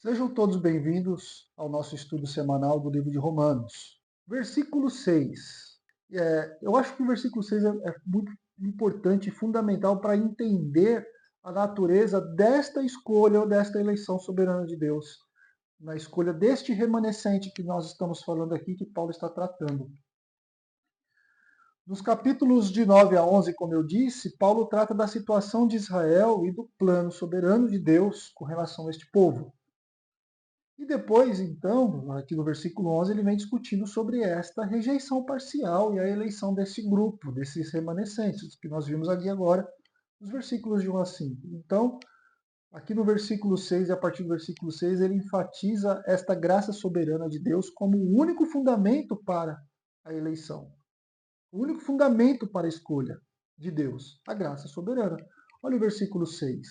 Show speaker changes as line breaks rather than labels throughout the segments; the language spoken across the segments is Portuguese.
Sejam todos bem-vindos ao nosso estudo semanal do livro de Romanos. Versículo 6. Eu acho que o versículo 6 é muito importante e fundamental para entender a natureza desta escolha ou desta eleição soberana de Deus, na escolha deste remanescente que nós estamos falando aqui, que Paulo está tratando. Nos capítulos de 9 a 11, como eu disse, Paulo trata da situação de Israel e do plano soberano de Deus com relação a este povo. E depois, então, aqui no versículo 11, ele vem discutindo sobre esta rejeição parcial e a eleição desse grupo, desses remanescentes, que nós vimos ali agora, nos versículos de 1 a 5. Então, aqui no versículo 6 e a partir do versículo 6, ele enfatiza esta graça soberana de Deus como o único fundamento para a eleição, o único fundamento para a escolha de Deus, a graça soberana. Olha o versículo 6,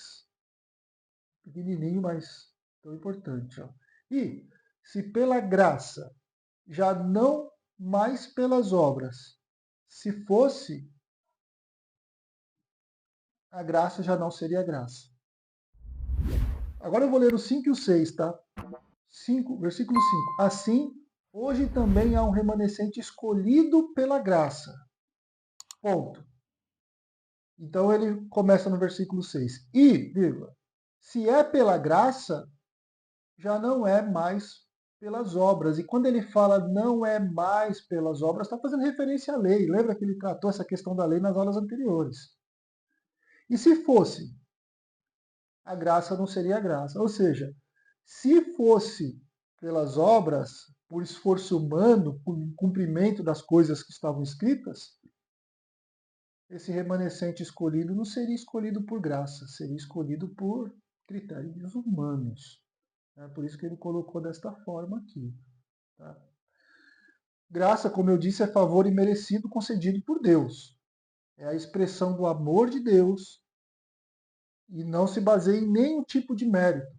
pequenininho, mas tão importante. Ó. E se pela graça, já não mais pelas obras, se fosse, a graça já não seria graça. Agora eu vou ler o 5 e o 6, tá? 5, versículo 5. Assim, hoje também há um remanescente escolhido pela graça. Ponto. Então ele começa no versículo 6. E, vírgula, se é pela graça, já não é mais pelas obras. E quando ele fala não é mais pelas obras, está fazendo referência à lei. Lembra que ele tratou essa questão da lei nas aulas anteriores. E se fosse, a graça não seria graça. Ou seja, se fosse pelas obras, por esforço humano, por cumprimento das coisas que estavam escritas, esse remanescente escolhido não seria escolhido por graça, seria escolhido por critérios humanos. É por isso que ele colocou desta forma aqui. Tá? Graça, como eu disse, é favor imerecido concedido por Deus. É a expressão do amor de Deus e não se baseia em nenhum tipo de mérito.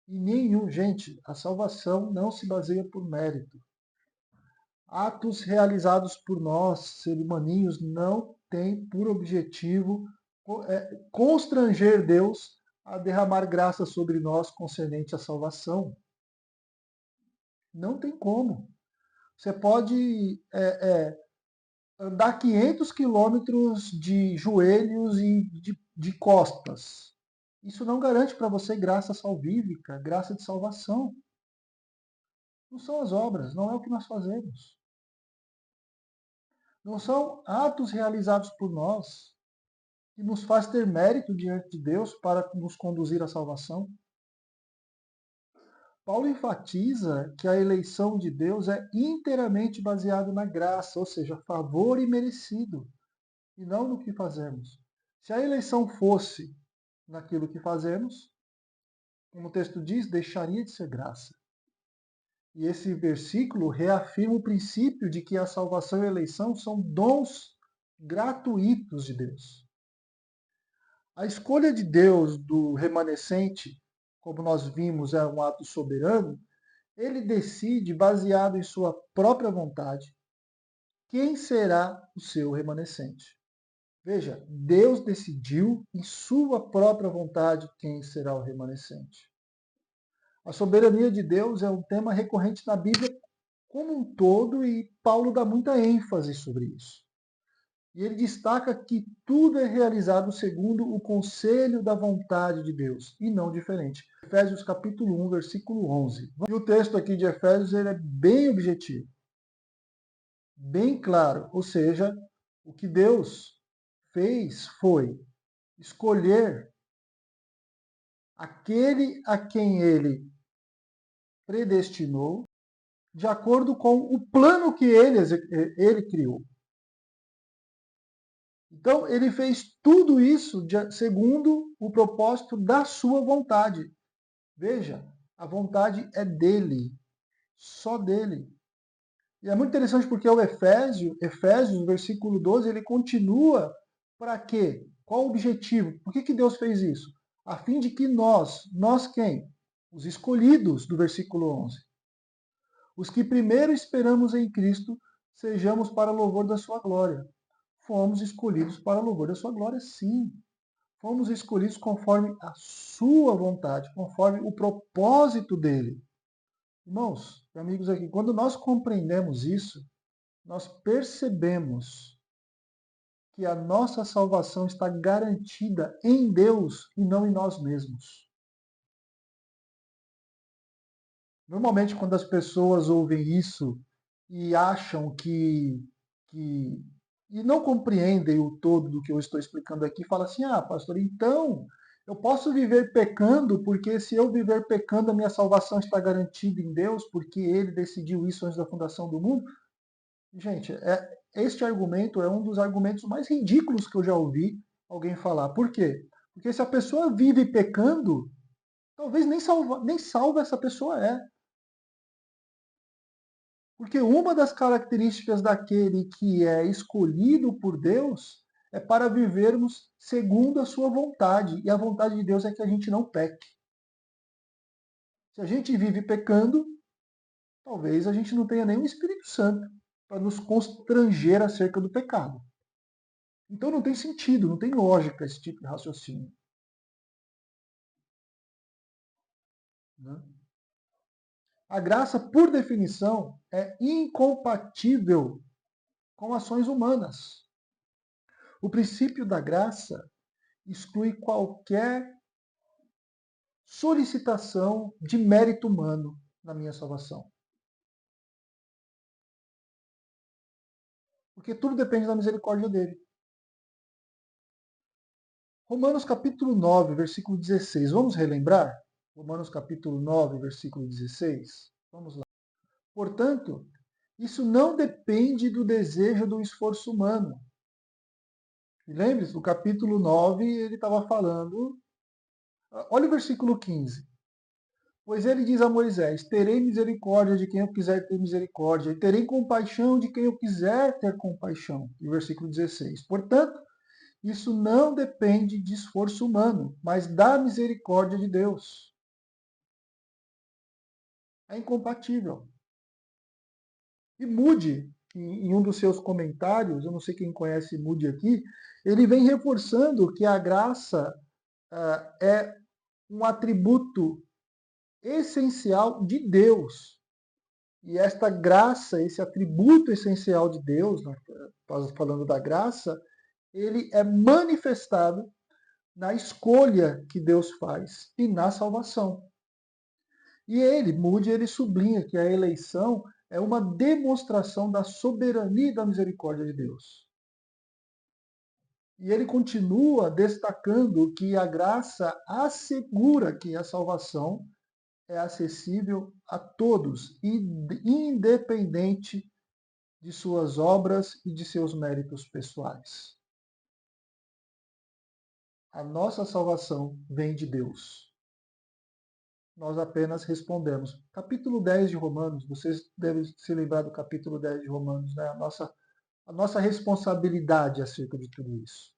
E nenhum, gente, a salvação não se baseia por mérito. Atos realizados por nós, seres humaninhos, não tem por objetivo constranger Deus a derramar graça sobre nós concernente à salvação. Não tem como. Você pode andar 500 quilômetros de joelhos e de costas. Isso não garante para você graça salvífica, graça de salvação. Não são as obras, não é o que nós fazemos. Não são atos realizados por nós que nos faz ter mérito diante de Deus para nos conduzir à salvação. Paulo enfatiza que a eleição de Deus é inteiramente baseada na graça, ou seja, favor imerecido, e não no que fazemos. Se a eleição fosse naquilo que fazemos, como o texto diz, deixaria de ser graça. E esse versículo reafirma o princípio de que a salvação e a eleição são dons gratuitos de Deus. A escolha de Deus do remanescente, como nós vimos, é um ato soberano. Ele decide, baseado em sua própria vontade, quem será o seu remanescente. Veja, Deus decidiu em sua própria vontade quem será o remanescente. A soberania de Deus é um tema recorrente na Bíblia como um todo e Paulo dá muita ênfase sobre isso. E ele destaca que tudo é realizado segundo o conselho da vontade de Deus, e não diferente. Efésios capítulo 1, versículo 11. E o texto aqui de Efésios ele é bem objetivo, bem claro. Ou seja, o que Deus fez foi escolher aquele a quem ele predestinou, de acordo com o plano que ele criou. Então, ele fez tudo isso segundo o propósito da sua vontade. Veja, a vontade é dele, só dele. E é muito interessante porque o Efésios, versículo 12, ele continua para quê? Qual o objetivo? Por que Deus fez isso? A fim de que nós quem? Os escolhidos do versículo 11. Os que primeiro esperamos em Cristo, sejamos para louvor da sua glória. Fomos escolhidos para louvor da sua glória, sim. Fomos escolhidos conforme a sua vontade, conforme o propósito dele. Irmãos, amigos aqui, quando nós compreendemos isso, nós percebemos que a nossa salvação está garantida em Deus e não em nós mesmos. Normalmente, quando as pessoas ouvem isso e acham que e não compreendem o todo do que eu estou explicando aqui, falam assim: ah, pastor, então eu posso viver pecando, porque se eu viver pecando, a minha salvação está garantida em Deus, porque Ele decidiu isso antes da fundação do mundo. Gente, este argumento é um dos argumentos mais ridículos que eu já ouvi alguém falar. Por quê? Porque se a pessoa vive pecando, talvez nem salva essa pessoa é. Porque uma das características daquele que é escolhido por Deus é para vivermos segundo a sua vontade. E a vontade de Deus é que a gente não peque. Se a gente vive pecando, talvez a gente não tenha nenhum Espírito Santo para nos constranger acerca do pecado. Então não tem sentido, não tem lógica esse tipo de raciocínio. Né? A graça, por definição, é incompatível com ações humanas. O princípio da graça exclui qualquer solicitação de mérito humano na minha salvação. Porque tudo depende da misericórdia dele. Romanos capítulo 9, versículo 16. Vamos relembrar? Romanos capítulo 9, versículo 16. Vamos lá. Portanto, isso não depende do desejo do esforço humano. E lembre-se, no capítulo 9, ele estava falando. Olha o versículo 15. Pois ele diz a Moisés: terei misericórdia de quem eu quiser ter misericórdia, e terei compaixão de quem eu quiser ter compaixão. E versículo 16. Portanto, isso não depende de esforço humano, mas da misericórdia de Deus. É incompatível. E Moody, em um dos seus comentários, eu não sei quem conhece Moody aqui, ele vem reforçando que a graça é um atributo essencial de Deus. E esta graça, esse atributo essencial de Deus, nós falando da graça, ele é manifestado na escolha que Deus faz e na salvação. E Moody, ele sublinha que a eleição é uma demonstração da soberania e da misericórdia de Deus. E ele continua destacando que a graça assegura que a salvação é acessível a todos, independente de suas obras e de seus méritos pessoais. A nossa salvação vem de Deus. Nós apenas respondemos. Capítulo 10 de Romanos, vocês devem se lembrar do capítulo 10 de Romanos, né? A nossa responsabilidade acerca de tudo isso.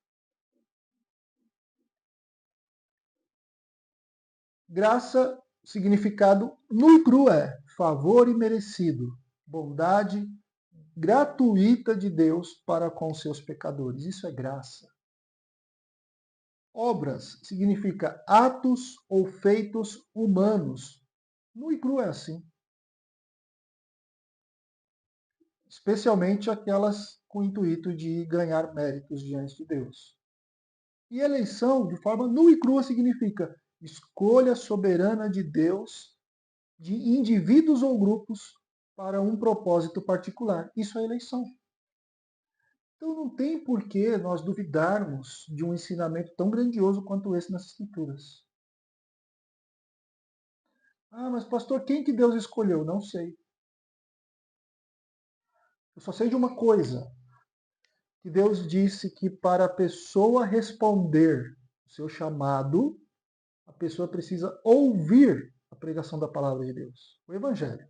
Graça, significado nu e cru é favor imerecido, bondade gratuita de Deus para com seus pecadores. Isso é graça. Obras significa atos ou feitos humanos. Nu e cru é assim. Especialmente aquelas com o intuito de ganhar méritos diante de Deus. E eleição, de forma nua e crua, significa escolha soberana de Deus de indivíduos ou grupos para um propósito particular. Isso é eleição. Então não tem por que nós duvidarmos de um ensinamento tão grandioso quanto esse nas Escrituras. Ah, mas pastor, quem que Deus escolheu? Não sei. Eu só sei de uma coisa, que Deus disse que para a pessoa responder o seu chamado, a pessoa precisa ouvir a pregação da palavra de Deus, o Evangelho.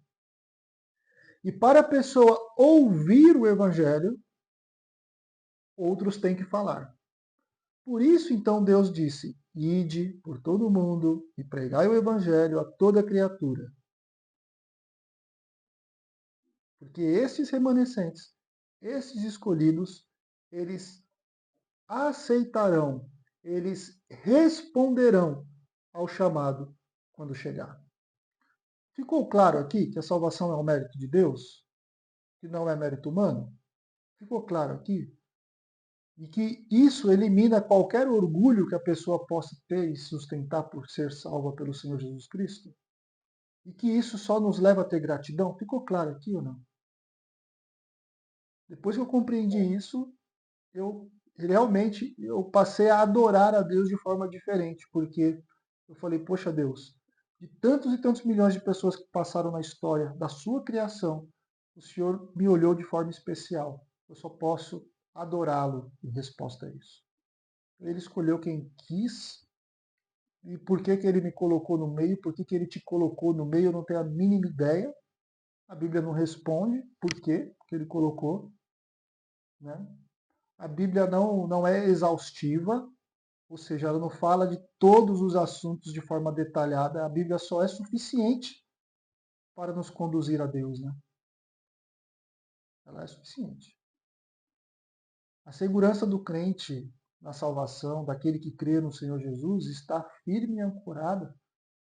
E para a pessoa ouvir o Evangelho, outros têm que falar. Por isso, então, Deus disse: ide por todo o mundo e pregai o Evangelho a toda criatura. Porque esses remanescentes, esses escolhidos, eles aceitarão eles responderão ao chamado quando chegar. Ficou claro aqui que a salvação é um mérito de Deus, que não é mérito humano? Ficou claro aqui? E que isso elimina qualquer orgulho que a pessoa possa ter e sustentar por ser salva pelo Senhor Jesus Cristo? E que isso só nos leva a ter gratidão? Ficou claro aqui ou não? Depois que eu compreendi isso, eu realmente eu passei a adorar a Deus de forma diferente, porque eu falei, poxa Deus, de tantos e tantos milhões de pessoas que passaram na história da sua criação, o Senhor me olhou de forma especial. Eu só posso adorá-lo em resposta a isso. Ele escolheu quem quis, e por que, que ele me colocou no meio, por que, que ele te colocou no meio, eu não tenho a mínima ideia. A Bíblia não responde por quê que ele colocou. Né? A Bíblia não é exaustiva, ou seja, ela não fala de todos os assuntos de forma detalhada. A Bíblia só é suficiente para nos conduzir a Deus. Né? Ela é suficiente. A segurança do crente na salvação, daquele que crê no Senhor Jesus, está firme e ancorada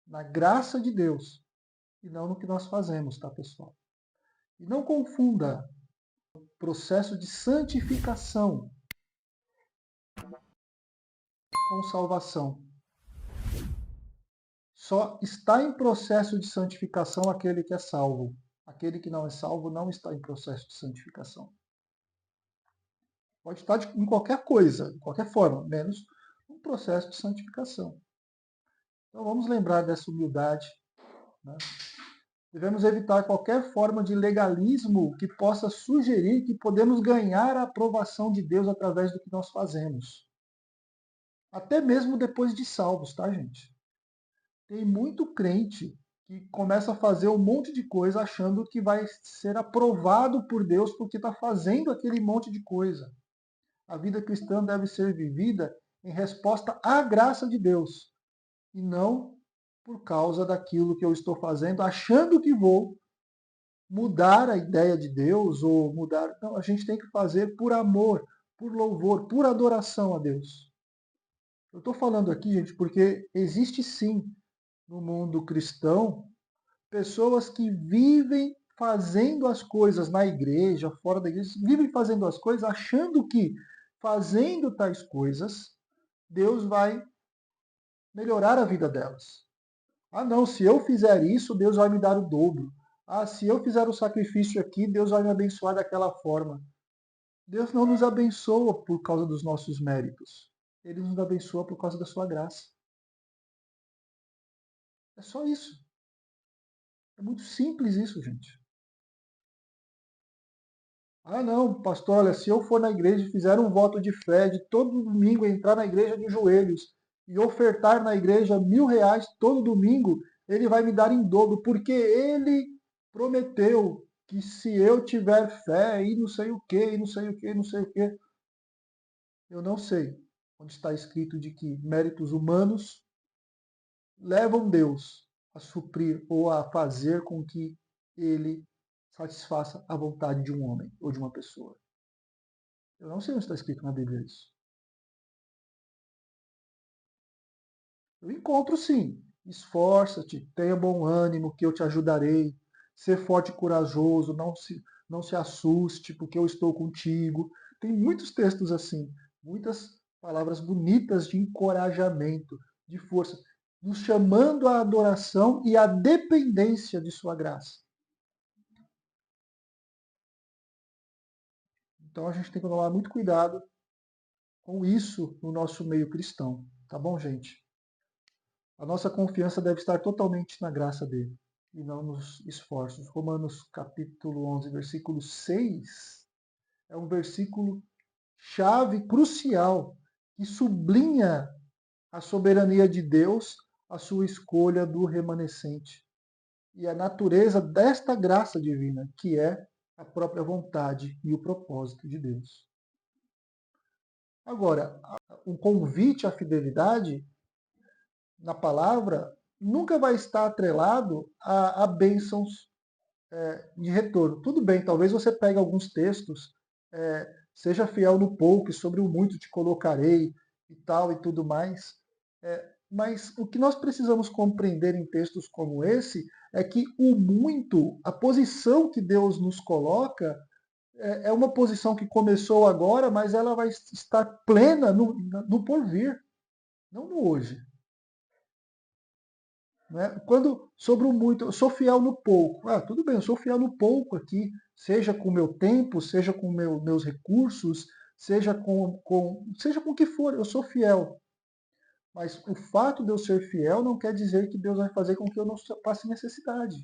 na graça de Deus e não no que nós fazemos, tá, pessoal? E não confunda o processo de santificação com salvação. Só está em processo de santificação aquele que é salvo. Aquele que não é salvo não está em processo de santificação. Pode estar em qualquer coisa, de qualquer forma, menos um processo de santificação. Então vamos lembrar dessa humildade. Né? Devemos evitar qualquer forma de legalismo que possa sugerir que podemos ganhar a aprovação de Deus através do que nós fazemos. Até mesmo depois de salvos, tá, gente? Tem muito crente que começa a fazer um monte de coisa achando que vai ser aprovado por Deus porque está fazendo aquele monte de coisa. A vida cristã deve ser vivida em resposta à graça de Deus e não por causa daquilo que eu estou fazendo, achando que vou mudar a ideia de Deus ou mudar. Não, a gente tem que fazer por amor, por louvor, por adoração a Deus. Eu estou falando aqui, gente, porque existe sim no mundo cristão pessoas que vivem fazendo as coisas na igreja, fora da igreja, vivem fazendo as coisas achando que fazendo tais coisas Deus vai melhorar a vida delas. Ah, não, se eu fizer isso, Deus vai me dar o dobro. Ah, se eu fizer o sacrifício aqui, Deus vai me abençoar daquela forma. Deus não nos abençoa por causa dos nossos méritos. Ele nos abençoa por causa da sua graça. É só isso. É muito simples isso, gente. Ah, não, pastor, olha, se eu for na igreja e fizer um voto de fé de todo domingo entrar na igreja de joelhos e ofertar na igreja R$ 1.000 todo domingo, ele vai me dar em dobro, porque ele prometeu que se eu tiver fé e não sei o que, e não sei o que, não sei o que, eu não sei onde está escrito de que méritos humanos levam Deus a suprir ou a fazer com que ele satisfaça a vontade de um homem ou de uma pessoa. Eu não sei onde está escrito na Bíblia isso. Eu encontro sim. Esforça-te, tenha bom ânimo, que eu te ajudarei. Ser forte e corajoso, não se assuste, porque eu estou contigo. Tem muitos textos assim, muitas palavras bonitas de encorajamento, de força, nos chamando à adoração e à dependência de sua graça. Então a gente tem que tomar muito cuidado com isso no nosso meio cristão. Tá bom, gente? A nossa confiança deve estar totalmente na graça dele e não nos esforços. Romanos capítulo 11, versículo 6 é um versículo chave, crucial, que sublinha a soberania de Deus, a sua escolha do remanescente e a natureza desta graça divina, que é a própria vontade e o propósito de Deus. Agora, um convite à fidelidade na palavra nunca vai estar atrelado a bênçãos de retorno. Tudo bem, talvez você pegue alguns textos, seja fiel no pouco e sobre o muito te colocarei, e tal e tudo mais. Mas o que nós precisamos compreender em textos como esse é que o muito, a posição que Deus nos coloca, é uma posição que começou agora, mas ela vai estar plena no porvir, não no hoje. Né? Quando sobre o muito, eu sou fiel no pouco. Ah, tudo bem, eu sou fiel no pouco aqui, seja com o meu tempo, seja com meus recursos, seja com o que for, eu sou fiel. Mas o fato de eu ser fiel não quer dizer que Deus vai fazer com que eu não passe necessidade.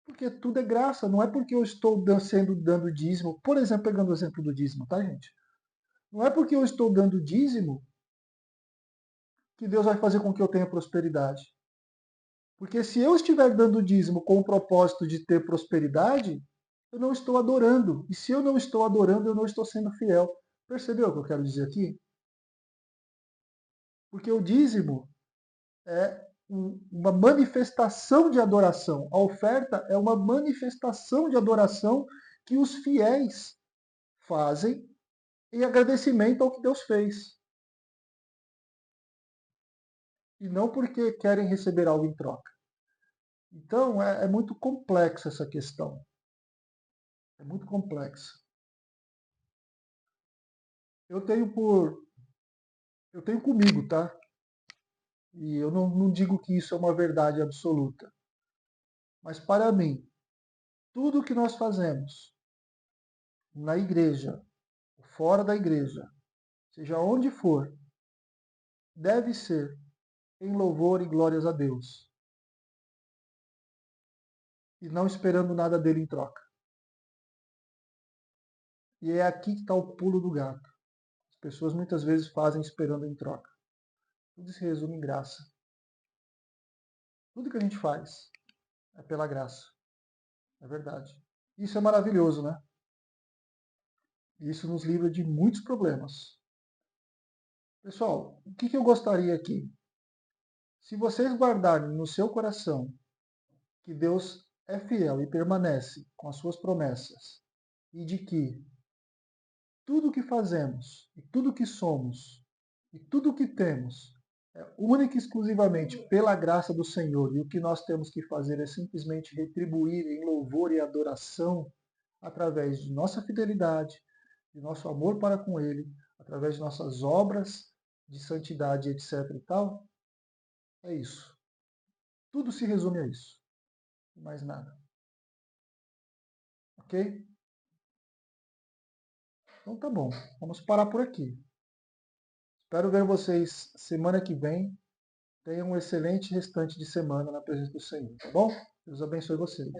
Porque tudo é graça, não é porque eu estou dando dízimo. Por exemplo, pegando o exemplo do dízimo, tá, gente? Não é porque eu estou dando dízimo que Deus vai fazer com que eu tenha prosperidade. Porque se eu estiver dando dízimo com o propósito de ter prosperidade, eu não estou adorando. E se eu não estou adorando, eu não estou sendo fiel. Percebeu o que eu quero dizer aqui? Porque o dízimo é uma manifestação de adoração. A oferta é uma manifestação de adoração que os fiéis fazem em agradecimento ao que Deus fez. E não porque querem receber algo em troca. Então, é muito complexa essa questão. É muito complexa. Eu tenho eu tenho comigo, tá? E eu não digo que isso é uma verdade absoluta. Mas para mim, tudo que nós fazemos na igreja, fora da igreja, seja onde for, deve ser em louvor e glórias a Deus. E não esperando nada dele em troca. E é aqui que está o pulo do gato. As pessoas muitas vezes fazem esperando em troca. Tudo se resume em graça. Tudo que a gente faz é pela graça. É verdade. Isso é maravilhoso, né? Isso nos livra de muitos problemas. Pessoal, o que eu gostaria aqui? Se vocês guardarem no seu coração que Deus é fiel e permanece com as suas promessas, e de que tudo o que fazemos, e tudo o que somos, e tudo o que temos, é única e exclusivamente pela graça do Senhor, e o que nós temos que fazer é simplesmente retribuir em louvor e adoração através de nossa fidelidade, de nosso amor para com Ele, através de nossas obras de santidade, etc. e tal, é isso. Tudo se resume a isso. Mais nada. Ok? Então tá bom. Vamos parar por aqui. Espero ver vocês semana que vem. Tenham um excelente restante de semana na presença do Senhor, tá bom? Deus abençoe vocês.